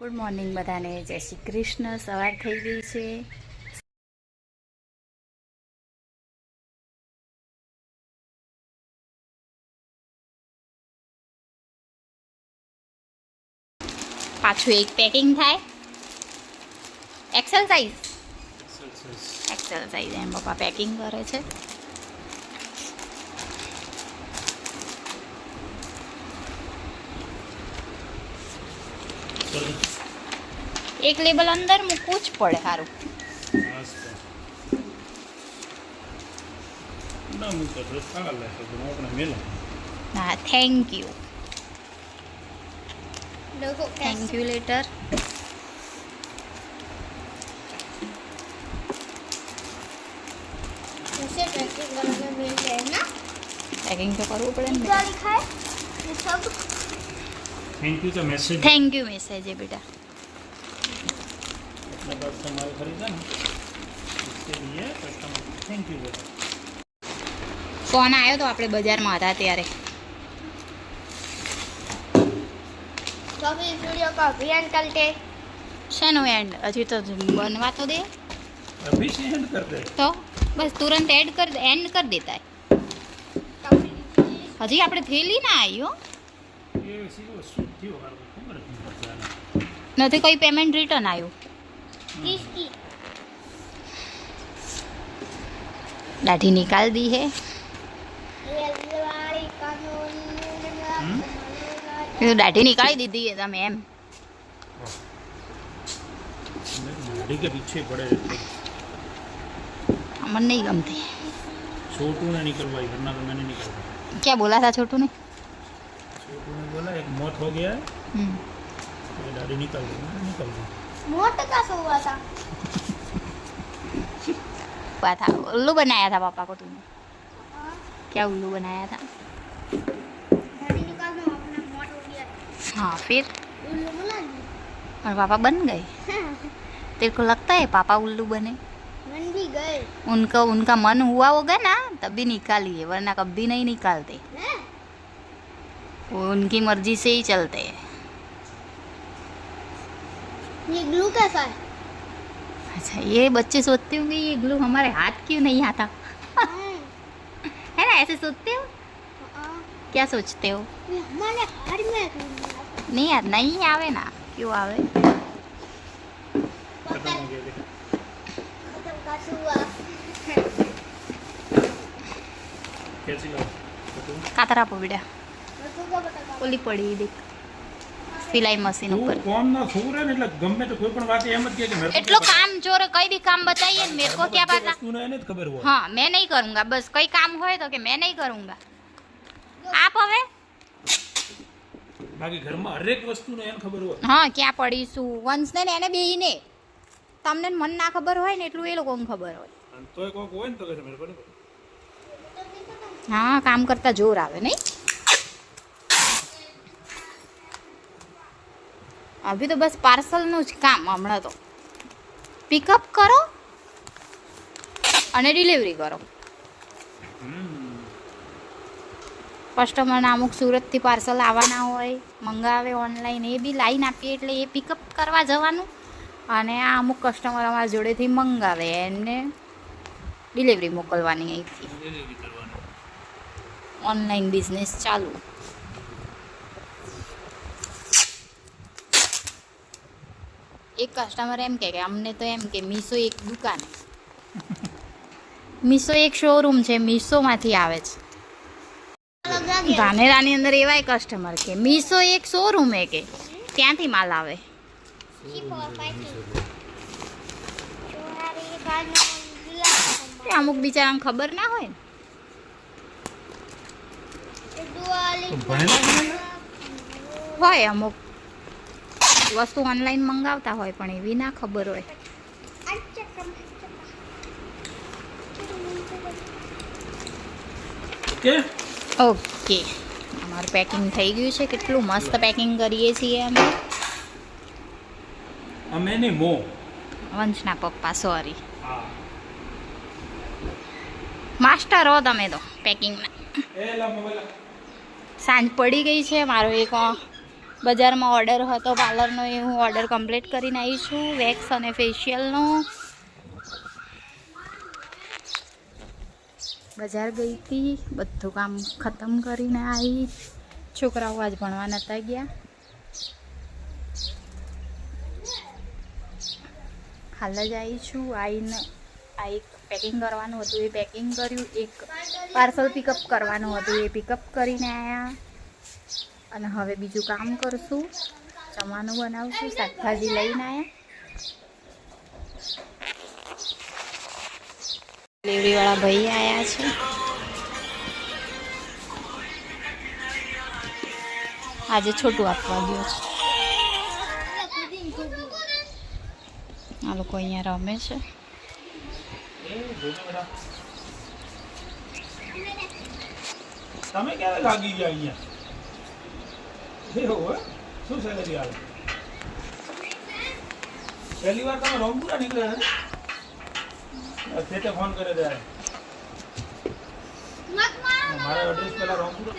Good morning બધાને, જય શ્રી કૃષ્ણ. સવાર થઈ ગઈ છે. પાછું એક પેકિંગ થાય. એક્સરસાઇઝ એમ પપ્પા પેકિંગ કરે છે. એક લેબલ અંદર મૂકવું જ પડે. સારું હા, થેન્ક યુ લેટર. પેકિંગ તો કરવું પડે ને. થેન્ક યુ મેસેજ है बेटा. ફોન આવ્યો તો આપણે બજારમાં હતા ત્યારે. શેનો એન્ડ? હજી તો બનવા તો દે. તો બસ તુરંત એન્ડ કરી દેતા. હજી આપણે થેલી ના આવ્યો નથી. કોઈ પેમેન્ટ રિટર્ન આવ્યું. दाढ़ी निकाल दी है. तो दाढ़ी निकाली दीदी है તમે એમ. दाढ़ी के पीछे पड़े मन नहीं गमती. छोटू ने निकलवाई, वरना तो मैंने निकलवाई. क्या बोला था छोटू ने? छोटू ने बोला एक मौत हो गया है, तो दाढ़ी निकाल दो. मैंने निकाल दी. मौत का सो हुआ था. था उल्लू बनाया था पापा को तुमने. क्या उल्लू बनाया था? हाँ फिर और पापा बन गए. तेरे को लगता है पापा उल्लू बने? बन भी गए. उनका मन हुआ होगा ना तभी निकालिए, वरना कभी नहीं निकालते. वो उनकी मर्जी से ही चलते हैं. ये ग्लू कैसा है? अच्छा, ये बच्चे सोचते होंगे ये ग्लू हमारे हाथ क्यों नहीं आता. है ना, ऐसे सोचते हो? क्या सोचते हो? ये हमारे हाथ में नहीं यार, नहीं आवे ना. क्यों आवे? खत्म हो गया. खत्म का हुआ. कैसी लगा? कातरा पड़ा बच्चों को बता. ओली पड़ी देख सिलाई मशीन ऊपर. કોમ ના છોકરા ને એટલે ગમે તો કોઈ પણ વાત એમ જ કે મેરે એટલો કામ ચોર કઈ भी काम बताइए मेरे को क्या पता. વસ્તુને એને જ ખબર હોય. हाँ मैं नहीं करूँगा. बस कोई काम होए तो कि मैं नहीं करूँगा. आप હવે બાકી ઘરમાં હરેક વસ્તુને એને ખબર હોય. હા ક્યાં પડીશું વંશને ને એને બેહીને. તમને મન ના ખબર હોય ને એટલું એ લોકોને ખબર હોય. અને તોય કોક હોય ને તો કે મેરે કોને. હા કામ કરતા જોર આવે નહીં. अभी तो बस पार्सलનું જ કામ. હમણાં તો પિકઅપ કરો અને ડિલિવરી કરો. કસ્ટમરના અમુક સુરતથી પાર્સલ આવવાના હોય, મંગાવે ઓનલાઈન, એ બી લાઈન આપીએ એટલે એ પિકઅપ કરવા જવાનું. અને આ અમુક કસ્ટમર અમારા જોડેથી મંગાવે એને ડિલિવરી મોકલવાની. અહીંથી ઓનલાઈન બિઝનેસ ચાલુ. એક કસ્ટમર એમ કે અમને તો એમ કે મીશો એક દુકાન, મીશો એક શોરૂમ છે, મીશોમાંથી આવે છે. ધાનેરાની અંદર એવાય કસ્ટમર કે મીશો એક શોરૂમ હે કે ત્યાંથી માલ આવે. અમુક બિચારાને ખબર ના હોય ને. હોય અમુક વસ્તુ ઓનલાઈન મંગાવતા હોય પણ એવી ના ખબર હોય. ઓકે અમારું પેકિંગ થઈ ગયું છે. કેટલું મસ્ત પેકિંગ કરીએ છીએ અમે ને મો વંશના પપ્પા. સોરી માસ્ટર હો તમે તો પેકિંગના. સાંજ પડી ગઈ છે. મારો એક બજારમાં ઓર્ડર હતો પાર્લરનો, એ હું ઓર્ડર કમ્પ્લીટ કરીને આવી છું, વેક્સ અને ફેશિયલનો. બજાર ગઈ હતી, બધું કામ ખતમ કરીને આવી. છોકરાઓ આજ ભણવા નહોતા ગયા. હાલ જ આવી છું. આવીને આ એક પેકિંગ કરવાનું હતું, એ પેકિંગ કર્યું. એક પાર્સલ પિકઅપ કરવાનું હતું, એ પિકઅપ કરીને આવ્યા. અને હવે બીજું કામ કરશું, જમવાનું બનાવશું. શાકભાજી લઈને આવ્યા. ડિલિવરીવાળા ભાઈ આવ્યા છે. આજે છોટું આપવા ગયો છે. આ લોકો અહીંયા રમે છે. તમે ક્યારે લાગી ગયા અહીંયા? એવું શું સેલેરી આવે? પહેલી વાર તમે રોમપુરા નીકળ્યા ને? તે ફોન કર્યો ત્યારે મારા એડ્રેસ પેલા રોમપુરા.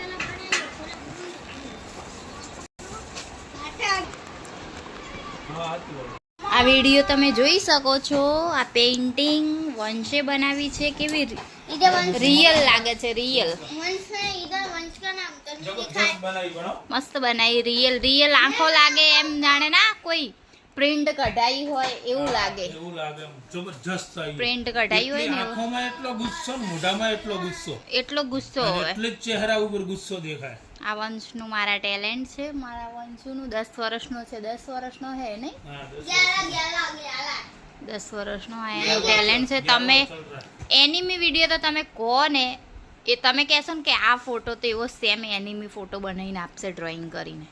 આ વિડીયો તમે જોઈ શકો છો. આ પેઇન્ટિંગ વંશે બનાવી છે. કેવી રિયલ લાગે છે, રિયલ. મસ્ત બનાવી, રિયલ રિયલ આંખો લાગે એમ, જાણે ના કોઈ પ્રિન્ટ કઢાઈ હોય એવું લાગે. એવું લાગે જબરજસ્ત પ્રિન્ટ કઢાઈ હોય ને આંખોમાં એટલો ગુસ્સો, મોઢામાં એટલો ગુસ્સો, એટલો ગુસ્સો હોય, એટલે જ ચહેરા ઉપર ગુસ્સો દેખાય. આ વંશનું મારા ટેલેન્ટ છે. મારા વંશુનું 10 વર્ષનો છે. 10 વર્ષનો હે નહીં, 10 વર્ષનો એનું ટેલેન્ટ છે. તમે એનિમી વિડીયો તો તમે કહો ને, એ તમે કહેશો ને કે આ ફોટો તો એવો સેમ એનિમી ફોટો બનાવીને આપશે ડ્રોઈંગ કરીને.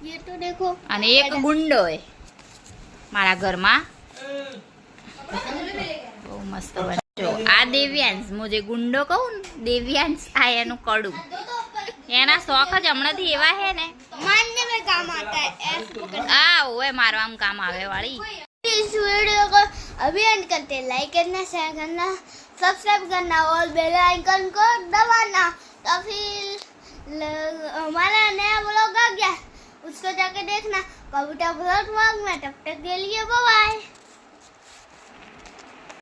ये तो देखो. અને એક ગુંડો હે મારા ઘરમાં, બહુ મસ્ત બન્યો. આ દેવ્યાંશ, મુજે ગુંડો કહું ને, દેવ્યાંશ આ એનું કડું. એના શોખ જ હમણાંથી એવા હે ને, मारने में काम आता है. આ ઓએ મારવામાં કામ આવે વાળી. इस वीडियो को अभी एंड करते हैं. लाइक करना, शेयर करना, सब्सक्राइब करना और बेल आइकन को दबाना. तो फिर हमारा नया ब्लॉग आ गया, उसको जाके देखना कबूतर ब्लॉग में. तब तक के लिए बाय बाय.